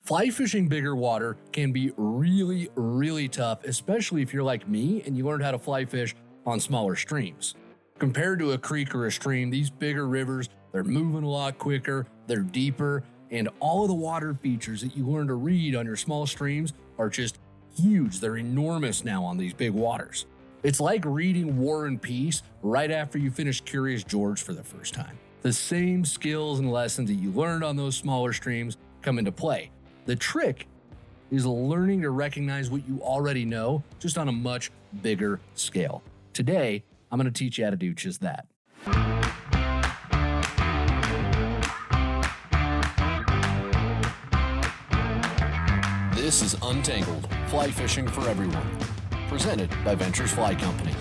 Fly fishing bigger water can be really, really tough, especially if you're like me and you learned how to fly fish on smaller streams. Compared to a creek or a stream, these bigger rivers, they're moving a lot quicker, they're deeper, and all of the water features that you learn to read on your small streams are just huge. They're enormous now on these big waters. It's like reading War and Peace right after you finish Curious George for the first time. The same skills and lessons that you learned on those smaller streams come into play. The trick is learning to recognize what you already know, just on a much bigger scale. Today, I'm going to teach you how to do just that. This is Untangled, fly fishing for everyone, presented by Ventures Fly Company.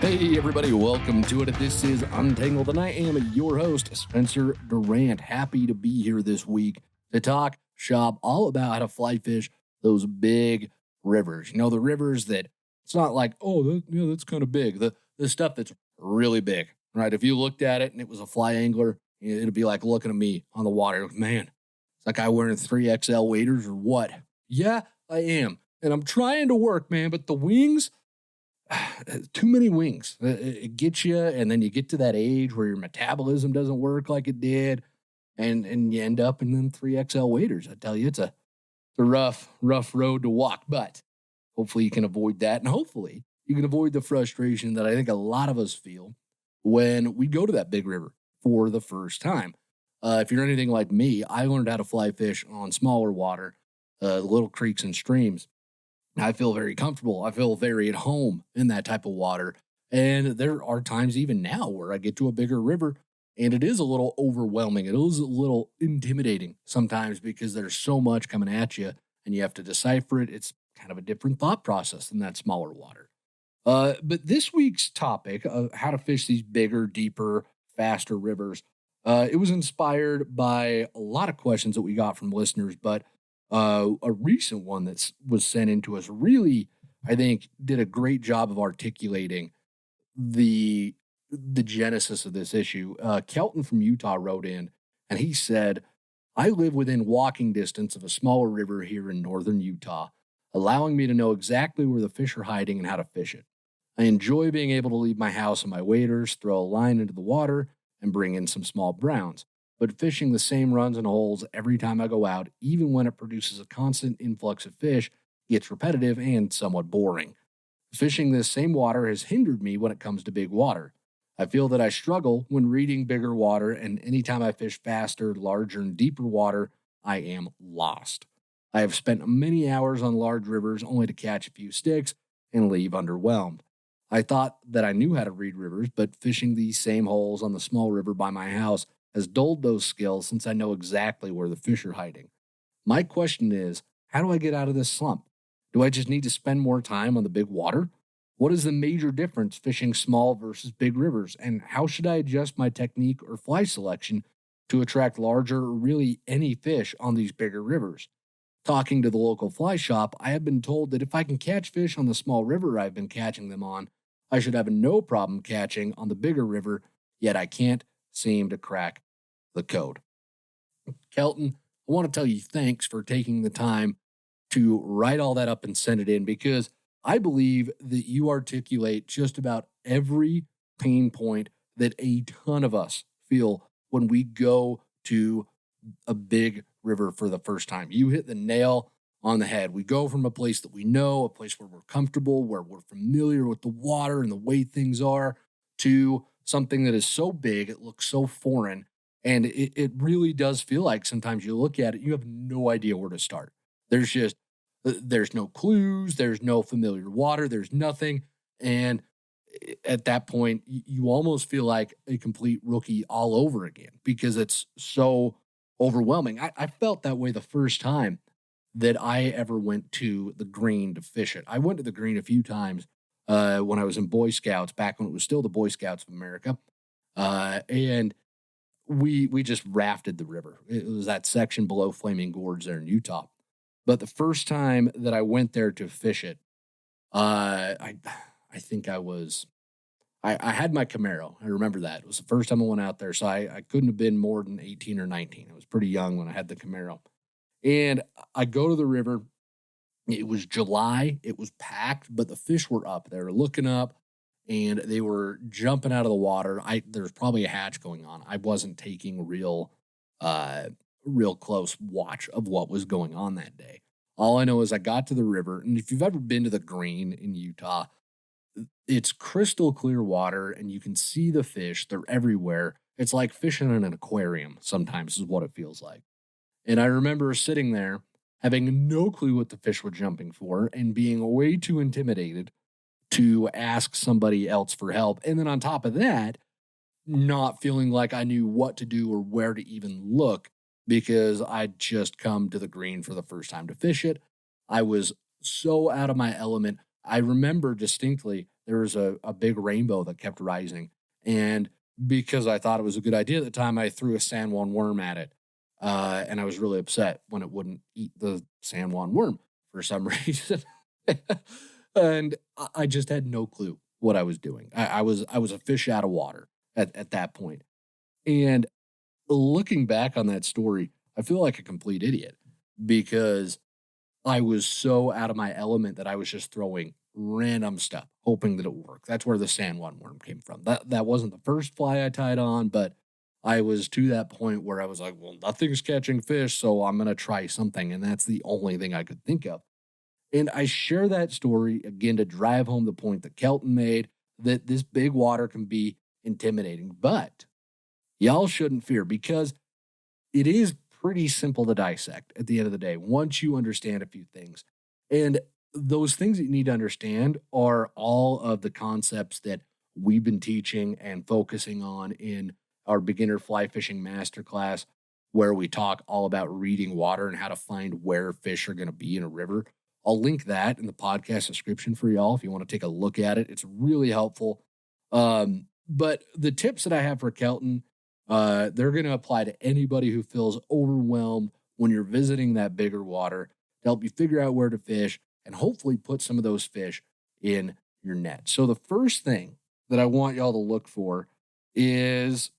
Hey everybody, welcome to it. This is Untangled, and I am your host, Spencer Durrant. Happy to be here this week to talk shop all about how to fly fish those big rivers. You know, the rivers that it's not like, that's kind of big. The stuff that's really big, right? If you looked at it and it was a fly angler, it'd be like looking at me on the water. Man, is that guy wearing 3XL waders or what? Yeah, I am. And I'm trying to work, man, but the wings, too many wings. It gets you, and then you get to that age where your metabolism doesn't work like it did. And you end up in them 3XL waders. I tell you, it's a rough road to walk, but hopefully you can avoid that. And hopefully you can avoid the frustration that I think a lot of us feel when we go to that big river for the first time. If you're anything like me, I learned how to fly fish on smaller water, little creeks and streams. I feel very comfortable. I feel very at home in that type of water. And there are times even now where I get to a bigger river and it is a little overwhelming. It is a little intimidating sometimes because there's so much coming at you and you have to decipher it. It's kind of a different thought process than that smaller water. But this week's topic of how to fish these bigger, deeper, faster rivers, it was inspired by a lot of questions that we got from listeners, but a recent one that was sent in to us really, I think, did a great job of articulating the genesis of this issue. Kelton from Utah wrote in, and he said, I live within walking distance of a smaller river here in northern Utah, allowing me to know exactly where the fish are hiding and how to fish it. I enjoy being able to leave my house and my waders, throw a line into the water, and bring in some small browns. But fishing the same runs and holes every time I go out, even when it produces a constant influx of fish, gets repetitive and somewhat boring. Fishing this same water has hindered me when it comes to big water. I feel that I struggle when reading bigger water, and anytime I fish faster, larger, and deeper water, I am lost. I have spent many hours on large rivers only to catch a few sticks and leave underwhelmed. I thought that I knew how to read rivers, but fishing these same holes on the small river by my house has dulled those skills since I know exactly where the fish are hiding. My question is, how do I get out of this slump? Do I just need to spend more time on the big water? What is the major difference fishing small versus big rivers, and how should I adjust my technique or fly selection to attract larger or really any fish on these bigger rivers? Talking to the local fly shop, I have been told that if I can catch fish on the small river I've been catching them on, I should have no problem catching on the bigger river, yet I can't seem to crack the code. Kelton, I want to tell you thanks for taking the time to write all that up and send it in, because I believe that you articulate just about every pain point that a ton of us feel when we go to a big river for the first time. You hit the nail on the head. We go from a place that we know, a place where we're comfortable, where we're familiar with the water and the way things are, to something that is so big, it looks so foreign. And it really does feel like sometimes you look at it, you have no idea where to start. There's no clues, there's no familiar water, there's nothing. And at that point, you almost feel like a complete rookie all over again because it's so overwhelming. I felt that way the first time that I ever went to the Green to fish it. I went to the Green a few times when I was in Boy Scouts, back when it was still the Boy Scouts of America. And we just rafted the river. It was that section below Flaming Gorge there in Utah. But the first time that I went there to fish it, I think I was I had my Camaro. I remember that. It was the first time I went out there, so I couldn't have been more than 18 or 19. I was pretty young when I had the Camaro. And I go to the river. It was July. It was packed, but the fish were up. They were looking up and they were jumping out of the water. There's probably a hatch going on. I wasn't taking uh real close watch of what was going on that day. All I know is I got to the river, and if you've ever been to the Green in Utah, it's crystal clear water and you can see the fish. They're everywhere. It's like fishing in an aquarium sometimes is what it feels like. And I remember sitting there having no clue what the fish were jumping for and being way too intimidated to ask somebody else for help. And then on top of that, not feeling like I knew what to do or where to even look because I'd just come to the Green for the first time to fish it. I was so out of my element. I remember distinctly there was a big rainbow that kept rising. And because I thought it was a good idea at the time, I threw a San Juan worm at it. And I was really upset when it wouldn't eat the San Juan worm for some reason. And I just had no clue what I was doing. I was a fish out of water at that point. And looking back on that story, I feel like a complete idiot because I was so out of my element that I was just throwing random stuff, hoping that it would work. That's where the San Juan worm came from. That wasn't the first fly I tied on, but I was to that point where I was like, well, nothing's catching fish, so I'm gonna try something. And that's the only thing I could think of. And I share that story again to drive home the point that Kelton made that this big water can be intimidating. But y'all shouldn't fear because it is pretty simple to dissect at the end of the day once you understand a few things. And those things that you need to understand are all of the concepts that we've been teaching and focusing on in our beginner fly fishing masterclass, where we talk all about reading water and how to find where fish are going to be in a river. I'll link that in the podcast description for y'all if you want to take a look at it. It's really helpful. But the tips that I have for Kelton, they're going to apply to anybody who feels overwhelmed when you're visiting that bigger water to help you figure out where to fish and hopefully put some of those fish in your net. So the first thing that I want y'all to look for is,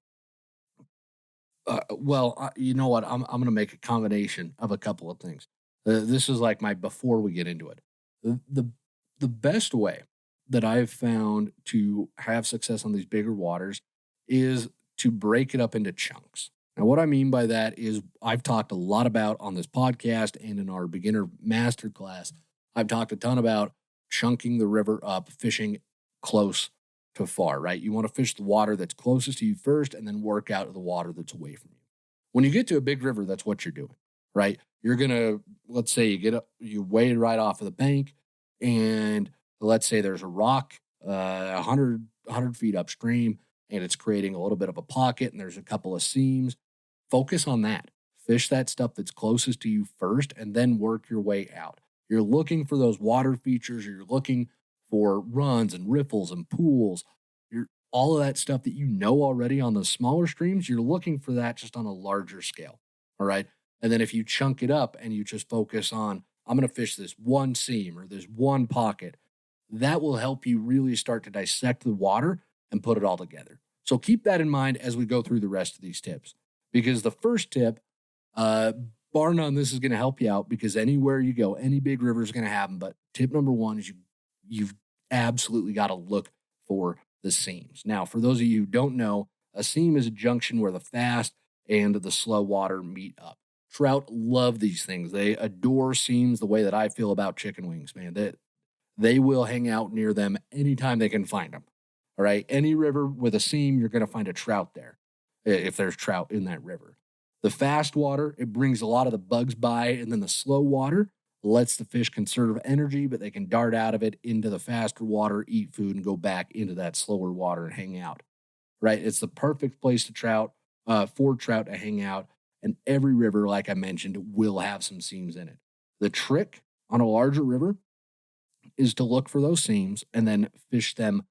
you know what? I'm going to make a combination of a couple of things. This is like my before we get into it. The best way that I've found to have success on these bigger waters is to break it up into chunks. Now, what I mean by that is I've talked a lot about on this podcast and in our beginner masterclass. I've talked a ton about chunking the river up, fishing close to far, right? You want to fish the water that's closest to you first and then work out of the water that's away from you. When you get to a big river, that's what you're doing, right? You're going to, let's say you get up, you wade right off of the bank and let's say there's a rock 100 feet upstream and it's creating a little bit of a pocket and there's a couple of seams. Focus on that. Fish that stuff that's closest to you first and then work your way out. You're looking for those water features. You're looking for runs and riffles and pools. You're all of that stuff that you know already on the smaller streams. You're looking for that just on a larger scale. All right. And then if you chunk it up and you just focus on, I'm going to fish this one seam or this one pocket, that will help you really start to dissect the water and put it all together. So keep that in mind as we go through the rest of these tips, because the first tip, bar none, this is going to help you out because anywhere you go, any big river is going to have them. But tip number one is you've absolutely got to look for the seams. Now, for those of you who don't know, a seam is a junction where the fast and the slow water meet up. Trout love these things. They adore seams the way that I feel about chicken wings, man. They will hang out near them anytime they can find them. All right. Any river with a seam, you're going to find a trout there if there's trout in that river. The fast water, it brings a lot of the bugs by, and then the slow water lets the fish conserve energy, but they can dart out of it into the faster water, eat food, and go back into that slower water and hang out. Right? It's the perfect place for trout to hang out, and every river, like I mentioned, will have some seams in it. The trick on a larger river is to look for those seams and then fish them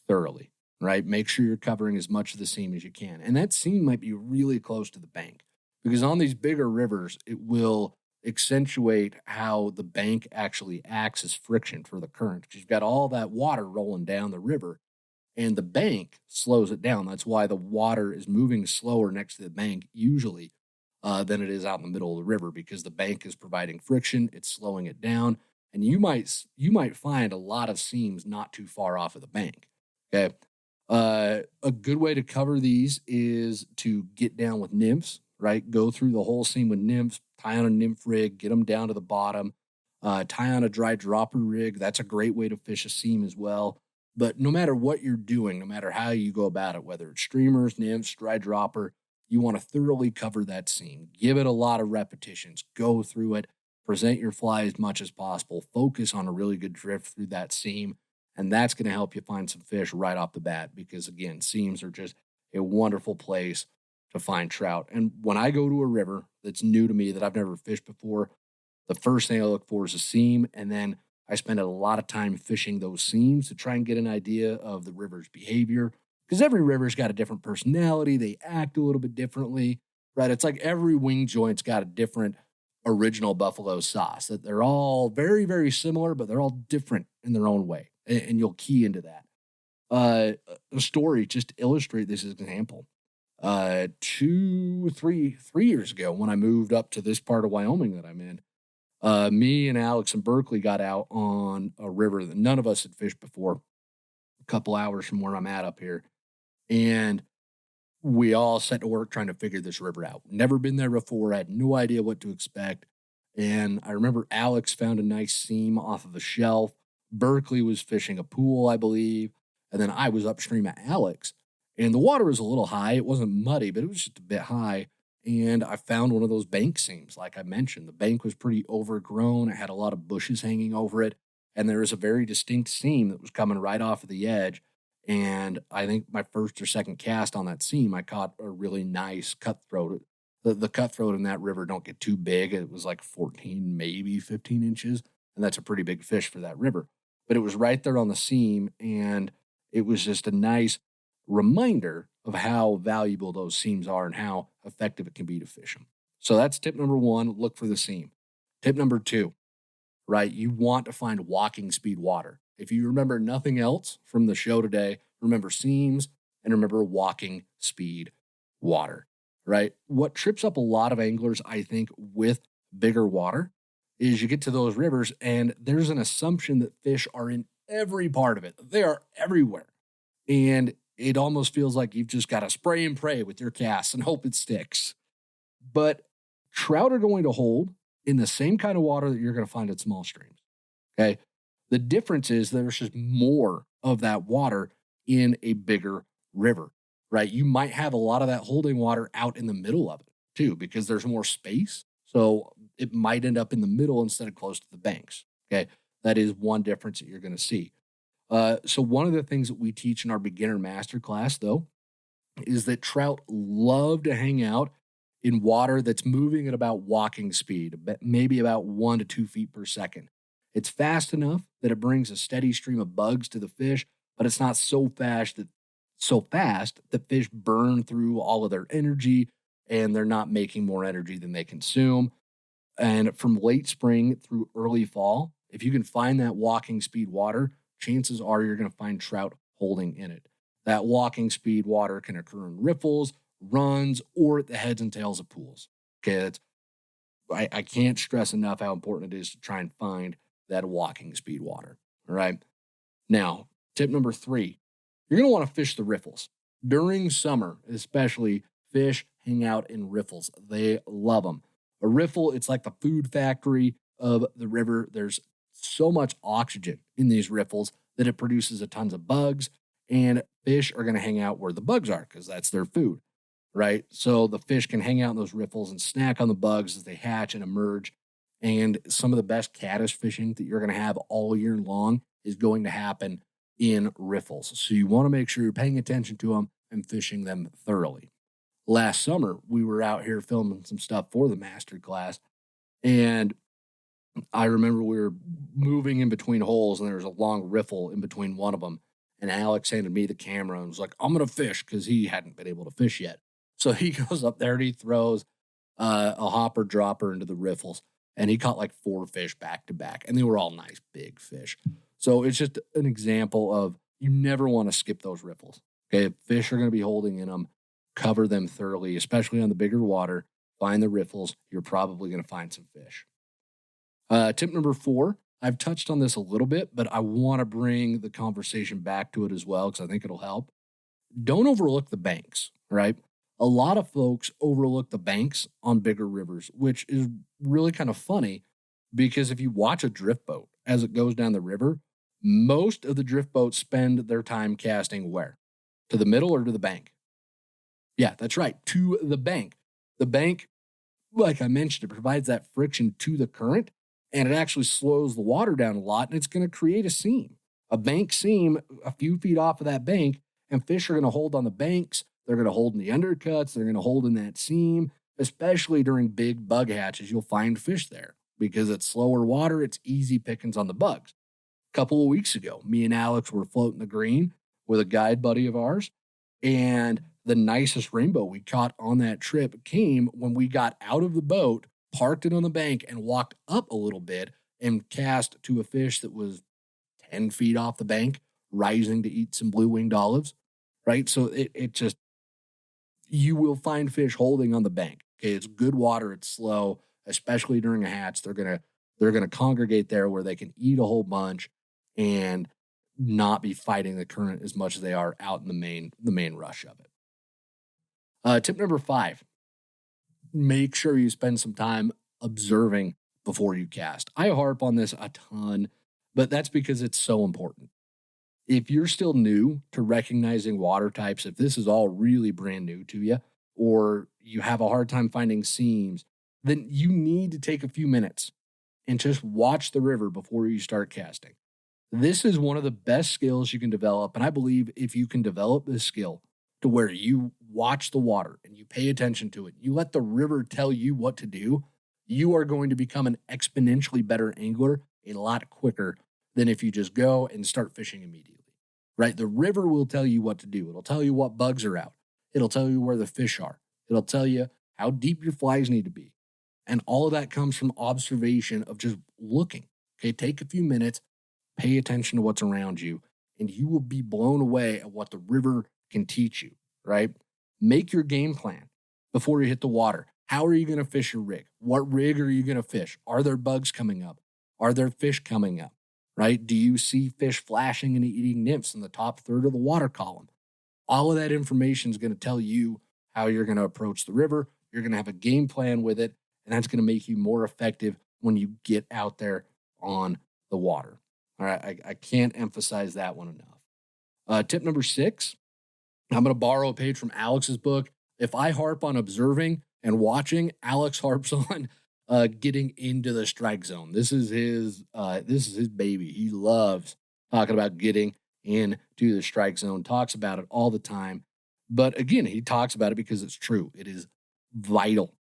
thoroughly, right? Make sure you're covering as much of the seam as you can. And that seam might be really close to the bank because on these bigger rivers, it will accentuate how the bank actually acts as friction for the current. You've got all that water rolling down the river. and the bank slows it down. That's why the water is moving slower next to the bank usually than it is out in the middle of the river, because the bank is providing friction, it's slowing it down, and you might find a lot of seams not too far off of the bank. Okay. A good way to cover these is to get down with nymphs, right? Go through the whole seam with nymphs, tie on a nymph rig, get them down to the bottom, tie on a dry dropper rig. That's a great way to fish a seam as well. But no matter what you're doing, no matter how you go about it, whether it's streamers, nymphs, dry dropper, you want to thoroughly cover that seam. Give it a lot of repetitions. Go through it. Present your fly as much as possible. Focus on a really good drift through that seam. And that's going to help you find some fish right off the bat, because, again, seams are just a wonderful place to find trout. And when I go to a river that's new to me that I've never fished before, the first thing I look for is a seam. And then I spend a lot of time fishing those seams to try and get an idea of the river's behavior, because every river's got a different personality. They act a little bit differently, right? It's like every wing joint's got a different original buffalo sauce, that they're all very, very similar, but they're all different in their own way. And you'll key into that. A story just to illustrate this example. 3 years ago, when I moved up to this part of Wyoming that I'm in, me and Alex and Berkeley got out on a river that none of us had fished before, a couple hours from where I'm at up here. And we all set to work trying to figure this river out. Never been there before, had no idea what to expect. And I remember Alex found a nice seam off of a shelf. Berkeley was fishing a pool, I believe. And then I was upstream at Alex. And the water was a little high. It wasn't muddy, but it was just a bit high. And I found one of those bank seams, like I mentioned. The bank was pretty overgrown. It had a lot of bushes hanging over it. And there was a very distinct seam that was coming right off of the edge. And I think my first or second cast on that seam, I caught a really nice cutthroat. The cutthroat in that river don't get too big. It was like 14, maybe 15 inches. And that's a pretty big fish for that river. But it was right there on the seam. And it was just a nice reminder of how valuable those seams are and how effective it can be to fish them. So that's tip number one, look for the seam. Tip number two, right? You want to find walking speed water. If you remember nothing else from the show today, remember seams and remember walking speed water, right? What trips up a lot of anglers, I think, with bigger water is you get to those rivers and there's an assumption that fish are in every part of it. They are everywhere. And it almost feels like you've just got to spray and pray with your cast and hope it sticks. But trout are going to hold in the same kind of water that you're going to find at small streams. Okay. The difference is there's just more of that water in a bigger river, right? You might have a lot of that holding water out in the middle of it too, because there's more space. So it might end up in the middle instead of close to the banks. Okay. That is one difference that you're going to see. So one of the things that we teach in our beginner masterclass, though, is that trout love to hang out in water that's moving at about walking speed, maybe about 1 to 2 feet per second. It's fast enough that it brings a steady stream of bugs to the fish, but it's not so fast that fish burn through all of their energy and they're not making more energy than they consume. And from late spring through early fall, if you can find that walking speed water, chances are you're going to find trout holding in it. That walking speed water can occur in riffles, runs, or at the heads and tails of pools. Okay, I can't stress enough how important it is to try and find that walking speed water. All right. Now, tip number 3, you're going to want to fish the riffles. During summer, especially, fish hang out in riffles. They love them. A riffle, it's like the food factory of the river. There's so much oxygen in these riffles that it produces a tons of bugs, and fish are going to hang out where the bugs are because that's their food, right? So the fish can hang out in those riffles and snack on the bugs as they hatch and emerge. And some of the best caddis fishing that you're going to have all year long is going to happen in riffles. So you want to make sure you're paying attention to them and fishing them thoroughly. Last summer, we were out here filming some stuff for the master class, and I remember we were moving in between holes and there was a long riffle in between one of them. And Alex handed me the camera and was like, I'm going to fish, because he hadn't been able to fish yet. So he goes up there and he throws a hopper dropper into the riffles. And he caught like 4 fish back to back. And they were all nice big fish. So it's just an example of you never want to skip those riffles. Okay, if fish are going to be holding in them, cover them thoroughly, especially on the bigger water. Find the riffles. You're probably going to find some fish. Tip number 4, I've touched on this a little bit, but I want to bring the conversation back to it as well because I think it'll help. Don't overlook the banks, right? A lot of folks overlook the banks on bigger rivers, which is really kind of funny because if you watch a drift boat as it goes down the river, most of the drift boats spend their time casting where? To the middle or to the bank? Yeah, that's right, to the bank. The bank, like I mentioned, it provides that friction to the current and it actually slows the water down a lot and it's going to create a seam. A bank seam a few feet off of that bank, and fish are going to hold on the banks. They're going to hold in the undercuts. They're going to hold in that seam, especially during big bug hatches. You'll find fish there because it's slower water. It's easy pickings on the bugs. A couple of weeks ago, me and Alex were floating the green with a guide buddy of ours, and the nicest rainbow we caught on that trip came when we got out of the boat, parked it on the bank, and walked up a little bit and cast to a fish that was 10 feet off the bank, rising to eat some blue-winged olives, right? So it just, you will find fish holding on the bank. Okay, it's good water, it's slow, especially during a hatch. They're gonna congregate there where they can eat a whole bunch and not be fighting the current as much as they are out in the main rush of it. Tip number 5, make sure you spend some time observing before you cast. I harp on this a ton, but that's because it's so important. If you're still new to recognizing water types, if this is all really brand new to you, or you have a hard time finding seams, then you need to take a few minutes and just watch the river before you start casting. This is one of the best skills you can develop. And I believe if you can develop this skill to where you watch the water and you pay attention to it, you let the river tell you what to do, you are going to become an exponentially better angler a lot quicker than if you just go and start fishing immediately, right? The river will tell you what to do. It'll tell you what bugs are out. It'll tell you where the fish are. It'll tell you how deep your flies need to be. And all of that comes from observation of just looking. Okay, take a few minutes, pay attention to what's around you, and you will be blown away at what the river can teach you, right? Make your game plan before you hit the water. How are you going to fish your rig? What rig are you going to fish? Are there bugs coming up? Are there fish coming up, right? Do you see fish flashing and eating nymphs in the top third of the water column? All of that information is going to tell you how you're going to approach the river. You're going to have a game plan with it, and that's going to make you more effective when you get out there on the water. All right, I can't emphasize that one enough. Tip number 6, I'm going to borrow a page from Alex's book. If I harp on observing and watching, Alex harps on getting into the strike zone. This is his baby. He loves talking about getting into the strike zone, talks about it all the time. But again, he talks about it because it's true. It is vital.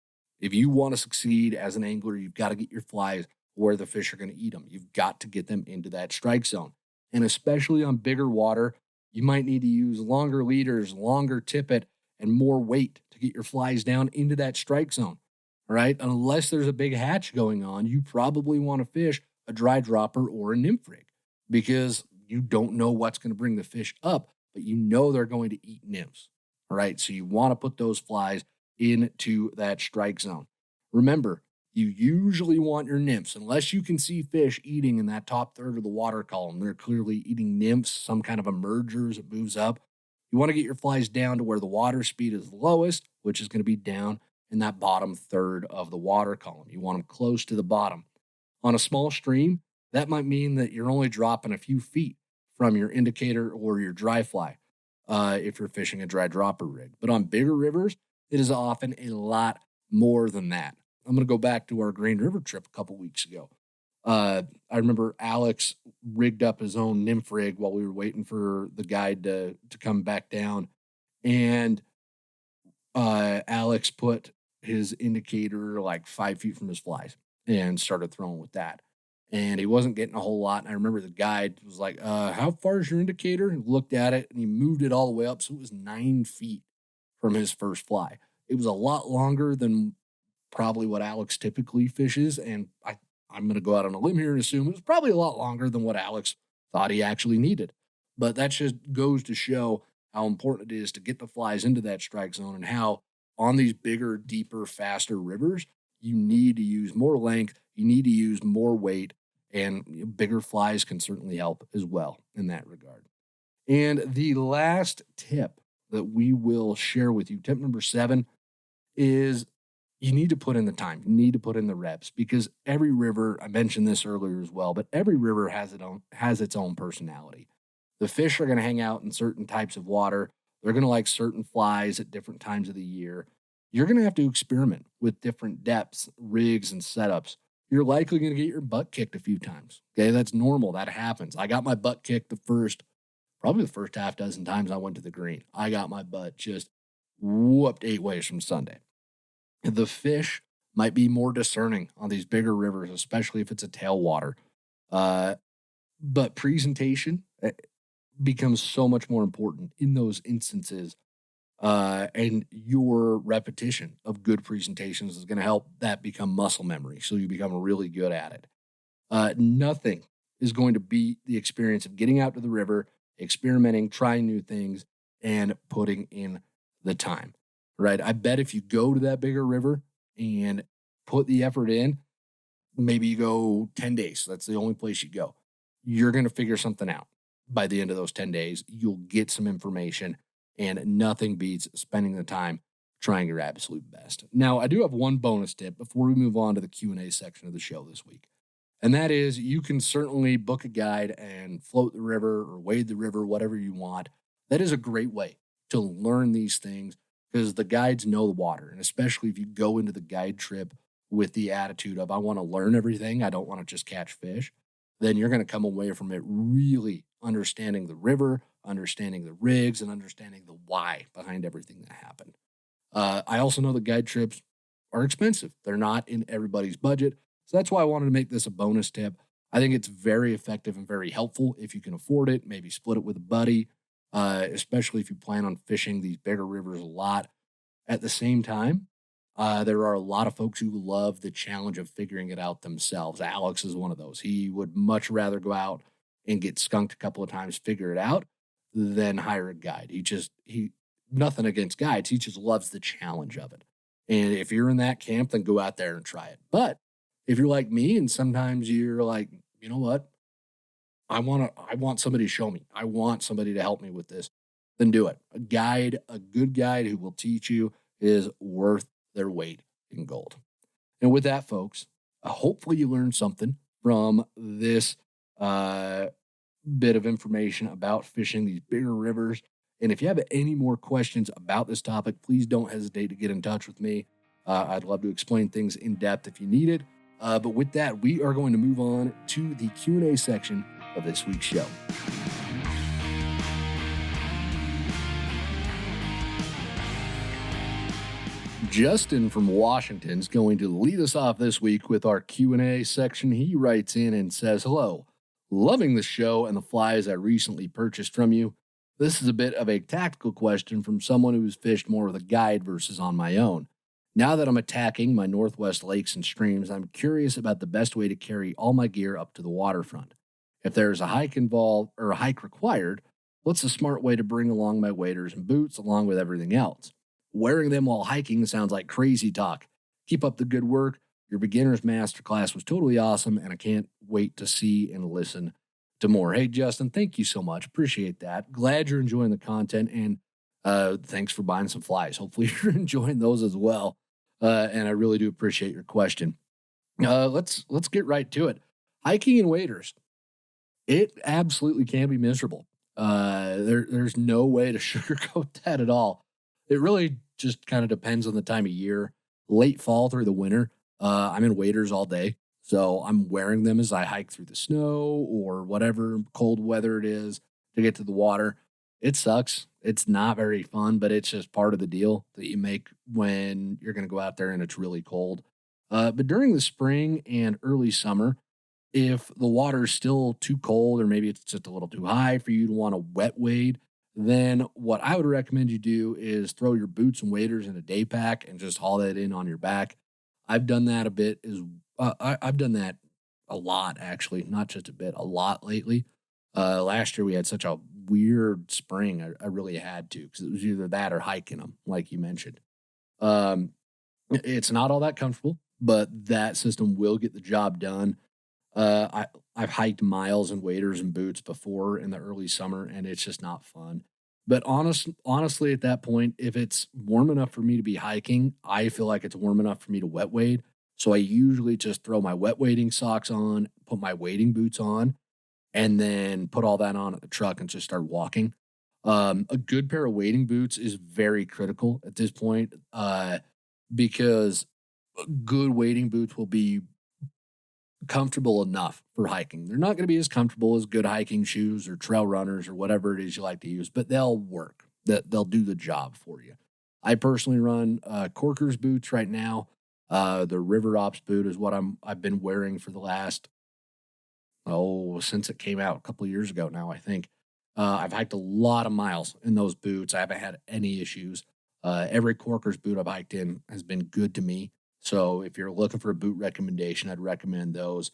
If you want to succeed as an angler, you've got to get your flies where the fish are going to eat them. You've got to get them into that strike zone. And especially on bigger water, you might need to use longer leaders, longer tippet, and more weight to get your flies down into that strike zone. All right. Unless there's a big hatch going on, you probably want to fish a dry dropper or a nymph rig because you don't know what's going to bring the fish up, but you know they're going to eat nymphs. All right. So you want to put those flies into that strike zone. Remember, you usually want your nymphs, unless you can see fish eating in that top third of the water column. They're clearly eating nymphs, some kind of a merger as it moves up. You want to get your flies down to where the water speed is lowest, which is going to be down in that bottom third of the water column. You want them close to the bottom. On a small stream, that might mean that you're only dropping a few feet from your indicator or your dry fly if you're fishing a dry dropper rig. But on bigger rivers, it is often a lot more than that. I'm going to go back to our Green River trip a couple weeks ago. I remember Alex rigged up his own nymph rig while we were waiting for the guide to come back down. And Alex put his indicator like 5 feet from his flies and started throwing with that. And he wasn't getting a whole lot. And I remember the guide was like, how far is your indicator? He looked at it and he moved it all the way up. So it was 9 feet from his first fly. It was a lot longer than probably what Alex typically fishes. And I'm going to go out on a limb here and assume it was probably a lot longer than what Alex thought he actually needed. But that just goes to show how important it is to get the flies into that strike zone and how on these bigger, deeper, faster rivers, you need to use more length, you need to use more weight, and bigger flies can certainly help as well in that regard. And the last tip that we will share with you, tip number 7, is you need to put in the time. You need to put in the reps because every river, I mentioned this earlier as well, but every river has its own personality. The fish are going to hang out in certain types of water. They're going to like certain flies at different times of the year. You're going to have to experiment with different depths, rigs, and setups. You're likely going to get your butt kicked a few times. Okay, that's normal. That happens. I got my butt kicked probably the first half dozen times I went to the green. I got my butt just whooped 8 ways from Sunday. The fish might be more discerning on these bigger rivers, especially if it's a tailwater. But presentation becomes so much more important in those instances. And your repetition of good presentations is going to help that become muscle memory. So you become really good at it. Nothing is going to beat the experience of getting out to the river, experimenting, trying new things, and putting in the time, right? I bet if you go to that bigger river and put the effort in, maybe you go 10 days. That's the only place you go. You're going to figure something out. By the end of those 10 days, you'll get some information, and nothing beats spending the time trying your absolute best. Now, I do have one bonus tip before we move on to the Q&A section of the show this week. And that is you can certainly book a guide and float the river or wade the river, whatever you want. That is a great way to learn these things because the guides know the water. And especially if you go into the guide trip with the attitude of, I want to learn everything, I don't want to just catch fish, then you're going to come away from it really understanding the river, understanding the rigs, and understanding the why behind everything that happened. I also know the guide trips are expensive. They're not in everybody's budget. So that's why I wanted to make this a bonus tip. I think it's very effective and very helpful if you can afford it. Maybe split it with a buddy, especially if you plan on fishing these bigger rivers a lot. At the same time, there are a lot of folks who love the challenge of figuring it out themselves. Alex is one of those. He would much rather go out and get skunked a couple of times, figure it out, than hire a guide. He nothing against guides. He just loves the challenge of it. And if you're in that camp, then go out there and try it. But if you're like me and sometimes you're like, you know what? I want somebody to show me. I want somebody to help me with this. Then do it. A good guide who will teach you is worth their weight in gold. And with that, folks, hopefully you learned something from this bit of information about fishing these bigger rivers. And if you have any more questions about this topic, please don't hesitate to get in touch with me. I'd love to explain things in depth if you need it. But with that, we are going to move on to the Q&A section of this week's show. Justin from Washington is going to lead us off this week with our Q&A section. He writes in and says, "Hello, loving the show and the flies I recently purchased from you. This is a bit of a tactical question from someone who's fished more with a guide versus on my own. Now that I'm attacking my Northwest lakes and streams, I'm curious about the best way to carry all my gear up to the waterfront. If there's a hike involved or a hike required, what's the smart way to bring along my waders and boots along with everything else? Wearing them while hiking sounds like crazy talk. Keep up the good work. Your beginner's masterclass was totally awesome, and I can't wait to see and listen to more." Hey, Justin, thank you so much. Appreciate that. Glad you're enjoying the content, and thanks for buying some flies. Hopefully you're enjoying those as well. And I really do appreciate your question. Let's get right to it. Hiking and waders. It absolutely can be miserable. There's no way to sugarcoat that at all. It really just kind of depends on the time of year. Late fall through the winter, I'm in waders all day. So I'm wearing them as I hike through the snow or whatever cold weather it is to get to the water. It sucks. It's not very fun, but it's just part of the deal that you make when you're going to go out there and it's really cold. But during the spring and early summer, if the water is still too cold or maybe it's just a little too high for you to want to wet wade, then what I would recommend you do is throw your boots and waders in a day pack and just haul that in on your back. I've done that a bit. I've done that a lot, actually, not just a bit, a lot lately. Last year we had such a weird spring, I really had to because it was either that or hiking them, like you mentioned. Um, it's not all that comfortable, but that system will get the job done. I've hiked miles in waders and boots before in the early summer, and it's just not fun. But honestly, at that point, if it's warm enough for me to be hiking, I feel like it's warm enough for me to wet wade. So I usually just throw my wet wading socks on, put my wading boots on, and then put all that on at the truck and just start walking. A good pair of wading boots is very critical at this point because good wading boots will be comfortable enough for hiking. They're not going to be as comfortable as good hiking shoes or trail runners or whatever it is you like to use, but they'll work. They'll do the job for you. I personally run Corker's boots right now. The River Ops boot is what I've been wearing for the last since it came out a couple of years ago now. I think I've hiked a lot of miles in those boots. I haven't had any issues. Every Corker's boot I've hiked in has been good to me. So if you're looking for a boot recommendation, I'd recommend those.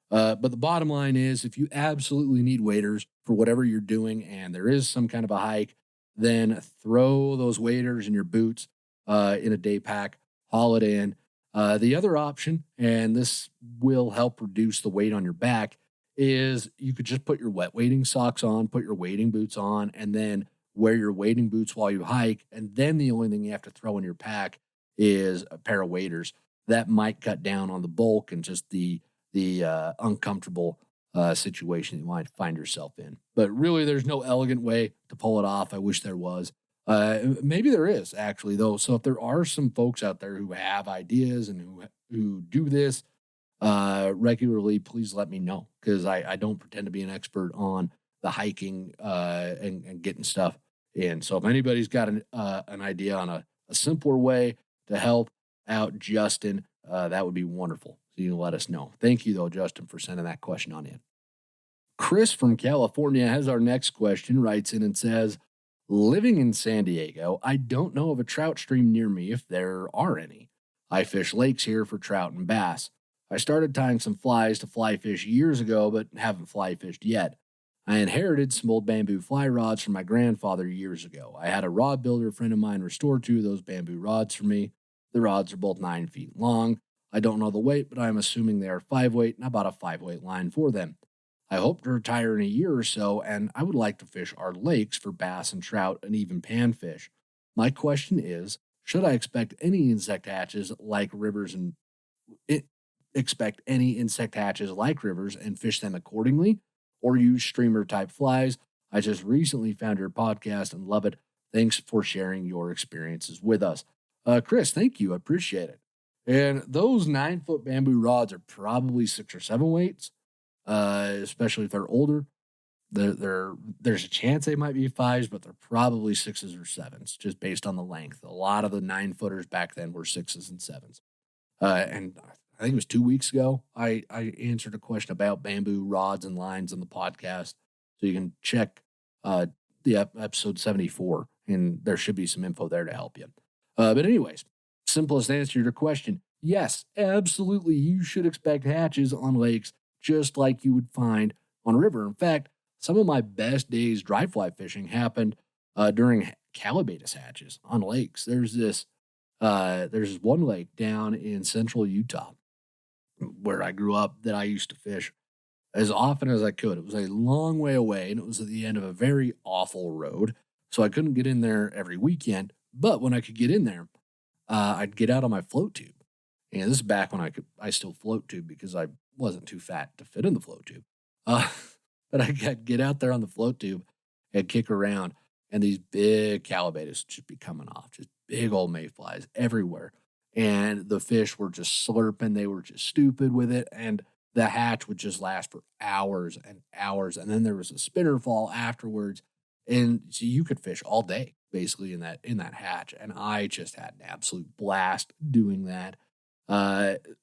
But the bottom line is if you absolutely need waders for whatever you're doing and there is some kind of a hike, then throw those waders in your boots in a day pack, haul it in. The other option, and this will help reduce the weight on your back, is you could just put your wet wading socks on, put your wading boots on, and then wear your wading boots while you hike. And then the only thing you have to throw in your pack is a pair of waders. That might cut down on the bulk and just the uncomfortable situation you might find yourself in. But really, there's no elegant way to pull it off. I wish there was. Maybe there is actually though. So if there are some folks out there who have ideas and who do this regularly, please let me know because I don't pretend to be an expert on the hiking and getting stuff in. So if anybody's got an idea on a simpler way to help out Justin, that would be wonderful. So you can let us know. Thank you, though, Justin, for sending that question on in. Chris from California has our next question, writes in and says, living in San Diego, I don't know of a trout stream near me if there are any. I fish lakes here for trout and bass. I started tying some flies to fly fish years ago, but haven't fly fished yet. I inherited some old bamboo fly rods from my grandfather years ago. I had a rod builder friend of mine restore two of those bamboo rods for me. The rods are both 9 feet long. I don't know the weight, but I'm assuming they are 5-weight and I bought a 5-weight line for them. I hope to retire in a year or so, and I would like to fish our lakes for bass and trout and even panfish. My question is, should I expect any insect hatches like rivers and fish them accordingly, or use streamer type flies? I just recently found your podcast and love it. Thanks for sharing your experiences with us. Chris, thank you. I appreciate it. And those 9-foot bamboo rods are probably 6 or 7 weights, especially if they're older. There's a chance they might be 5s, but they're probably 6s or 7s, just based on the length. A lot of the 9-footers back then were 6s and 7s. And I think it was 2 weeks ago, I answered a question about bamboo rods and lines on the podcast. So you can check the episode 74, and there should be some info there to help you. But anyways, simplest answer to your question, yes, absolutely, you should expect hatches on lakes just like you would find on a river. In fact, some of my best days dry fly fishing happened during Callibatus hatches on lakes. There's one lake down in central Utah where I grew up that I used to fish as often as I could. It was a long way away, and it was at the end of a very awful road, so I couldn't get in there every weekend. But when I could get in there, I'd get out on my float tube. And this is back when I still float tube because I wasn't too fat to fit in the float tube. But I could get out there on the float tube and kick around, and these big calibatus would just be coming off, just big old mayflies everywhere. And the fish were just slurping. They were just stupid with it. And the hatch would just last for hours and hours. And then there was a spinner fall afterwards. And so you could fish all day, basically, in that hatch. And I just had an absolute blast doing that.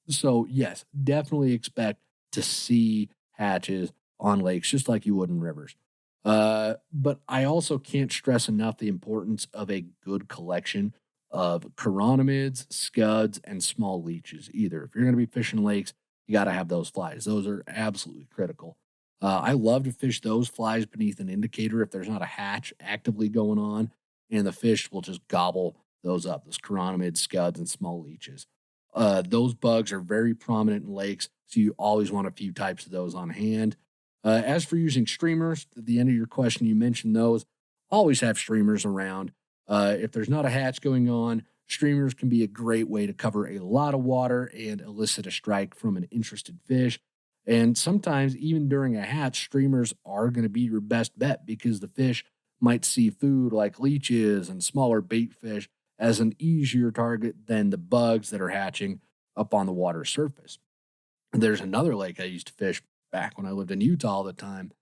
So yes, definitely expect to see hatches on lakes, just like you would in rivers. But I also can't stress enough the importance of a good collection of chironomids, scuds, and small leeches either. If you're going to be fishing lakes, you got to have those flies. Those are absolutely critical. I love to fish those flies beneath an indicator if there's not a hatch actively going on, and the fish will just gobble those up, those chironomids, scuds, and small leeches. Those bugs are very prominent in lakes, so you always want a few types of those on hand. As for using streamers, at the end of your question, you mentioned those. Always have streamers around. If there's not a hatch going on, streamers can be a great way to cover a lot of water and elicit a strike from an interested fish. And sometimes, even during a hatch, streamers are going to be your best bet because the fish might see food like leeches and smaller bait fish as an easier target than the bugs that are hatching up on the water surface. There's another lake I used to fish back when I lived in Utah all the time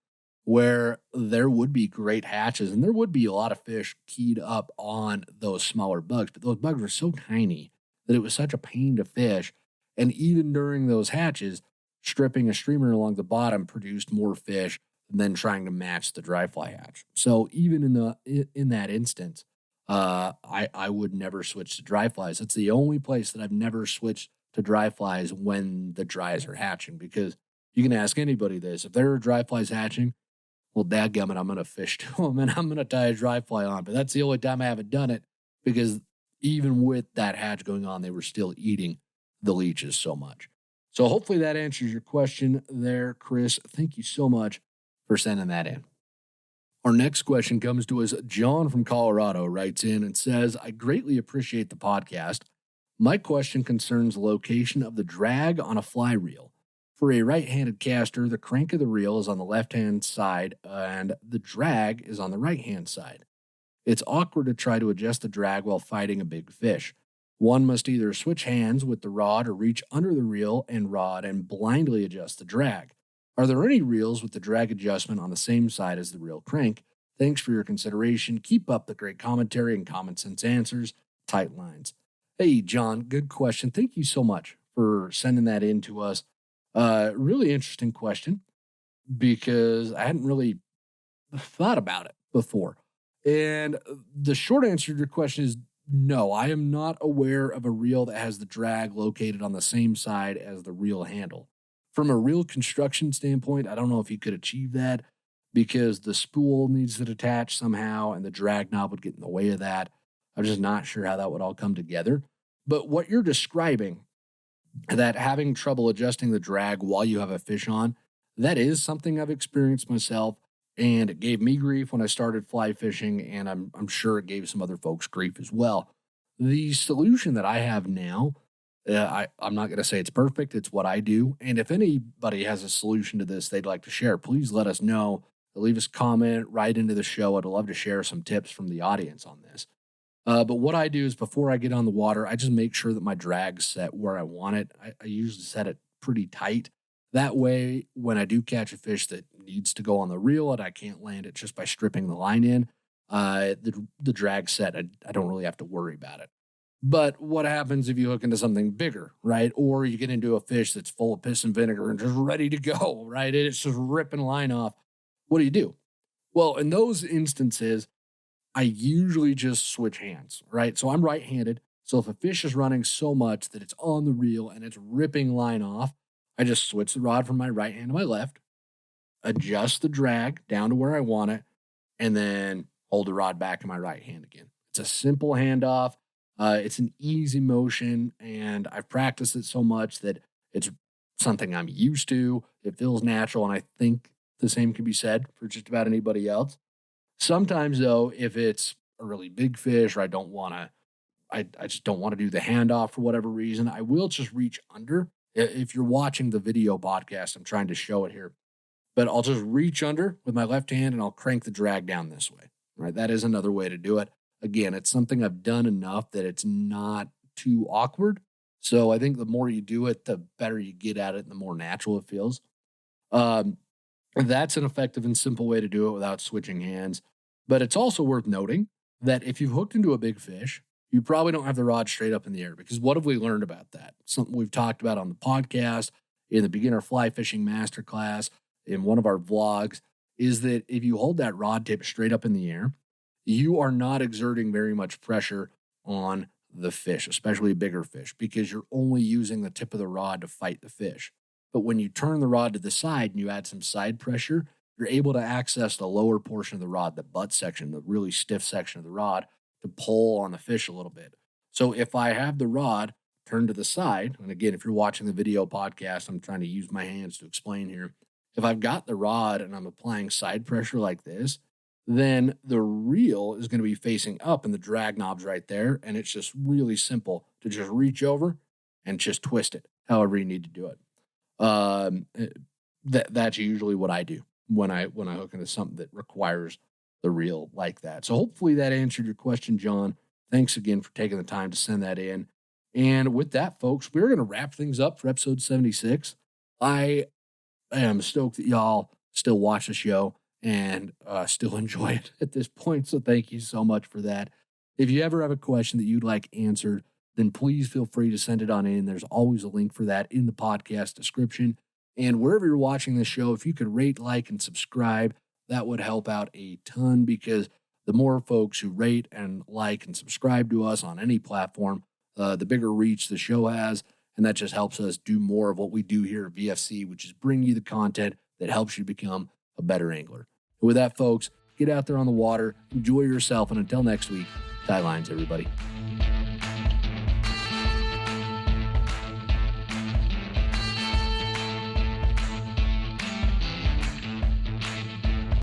where there would be great hatches and there would be a lot of fish keyed up on those smaller bugs, but those bugs were so tiny that it was such a pain to fish. And even during those hatches, stripping a streamer along the bottom produced more fish than trying to match the dry fly hatch. So even in that instance, I would never switch to dry flies. It's the only place that I've never switched to dry flies when the dries are hatching, because you can ask anybody this. If there are dry flies hatching, well, dadgummit, I'm going to fish to them and I'm going to tie a dry fly on. But that's the only time I haven't done it, because even with that hatch going on, they were still eating the leeches so much. So hopefully that answers your question there, Chris. Thank you so much for sending that in. Our next question comes to us. John from Colorado writes in and says, I greatly appreciate the podcast. My question concerns the location of the drag on a fly reel. For a right-handed caster, the crank of the reel is on the left-hand side and the drag is on the right-hand side. It's awkward to try to adjust the drag while fighting a big fish. One must either switch hands with the rod or reach under the reel and rod and blindly adjust the drag. Are there any reels with the drag adjustment on the same side as the reel crank? Thanks for your consideration. Keep up the great commentary and common sense answers. Tight lines. Hey, John, good question. Thank you so much for sending that in to us. Really interesting question, because I hadn't really thought about it before. And the short answer to your question is no, I am not aware of a reel that has the drag located on the same side as the reel handle. From a reel construction standpoint, I don't know if you could achieve that, because the spool needs to detach somehow and the drag knob would get in the way of that. I'm just not sure how that would all come together. But what you're describing, that having trouble adjusting the drag while you have a fish on, that is something I've experienced myself, and it gave me grief when I started fly fishing, and I'm sure it gave some other folks grief as well. The solution that I have now, I'm not going to say it's perfect. It's what I do. And if anybody has a solution to this they'd like to share, please let us know. Leave us a comment right into the show. I'd love to share some tips from the audience on this. But what I do is, before I get on the water, I just make sure that my drag's set where I want it. I usually set it pretty tight. That way, when I do catch a fish that needs to go on the reel and I can't land it just by stripping the line in, the drag set, I don't really have to worry about it. But what happens if you hook into something bigger, right? Or you get into a fish that's full of piss and vinegar and just ready to go, right? It's just ripping line off. What do? Well, in those instances, I usually just switch hands, right? So I'm right-handed. So if a fish is running so much that it's on the reel and it's ripping line off, I just switch the rod from my right hand to my left, adjust the drag down to where I want it, and then hold the rod back in my right hand again. It's a simple handoff. It's an easy motion, and I've practiced it so much that it's something I'm used to. It feels natural, and I think the same can be said for just about anybody else. Sometimes, though, if it's a really big fish or I just don't want to do the handoff for whatever reason, I will just reach under. If you're watching the video podcast, I'm trying to show it here, but I'll just reach under with my left hand and I'll crank the drag down this way, right? That is another way to do it. Again, it's something I've done enough that it's not too awkward. So I think the more you do it, the better you get at it and the more natural it feels. That's an effective and simple way to do it without switching hands. But it's also worth noting that if you've hooked into a big fish, you probably don't have the rod straight up in the air, because what have we learned about that? Something we've talked about on the podcast, in the beginner fly fishing masterclass, in one of our vlogs, is that if you hold that rod tip straight up in the air, you are not exerting very much pressure on the fish, especially bigger fish, because you're only using the tip of the rod to fight the fish. But when you turn the rod to the side and you add some side pressure, you're able to access the lower portion of the rod, the butt section, the really stiff section of the rod, to pull on the fish a little bit. So if I have the rod turned to the side, and again, if you're watching the video podcast, I'm trying to use my hands to explain here. If I've got the rod and I'm applying side pressure like this, then the reel is going to be facing up and the drag knob's right there. And it's just really simple to just reach over and just twist it however you need to do it. That's usually what I do when I hook into something that requires the reel like that. So hopefully that answered your question, John. Thanks again for taking the time to send that in. And with that, folks, we're going to wrap things up for episode 76. I am stoked that y'all still watch the show and still enjoy it at this point. So thank you so much for that. If you ever have a question that you'd like answered, then please feel free to send it on in. There's always a link for that in the podcast description. And wherever you're watching this show, if you could rate, like, and subscribe, that would help out a ton, because the more folks who rate and like and subscribe to us on any platform, the bigger reach the show has. And that just helps us do more of what we do here at VFC, which is bring you the content that helps you become a better angler. And with that, folks, get out there on the water, enjoy yourself, and until next week, tie lines, everybody.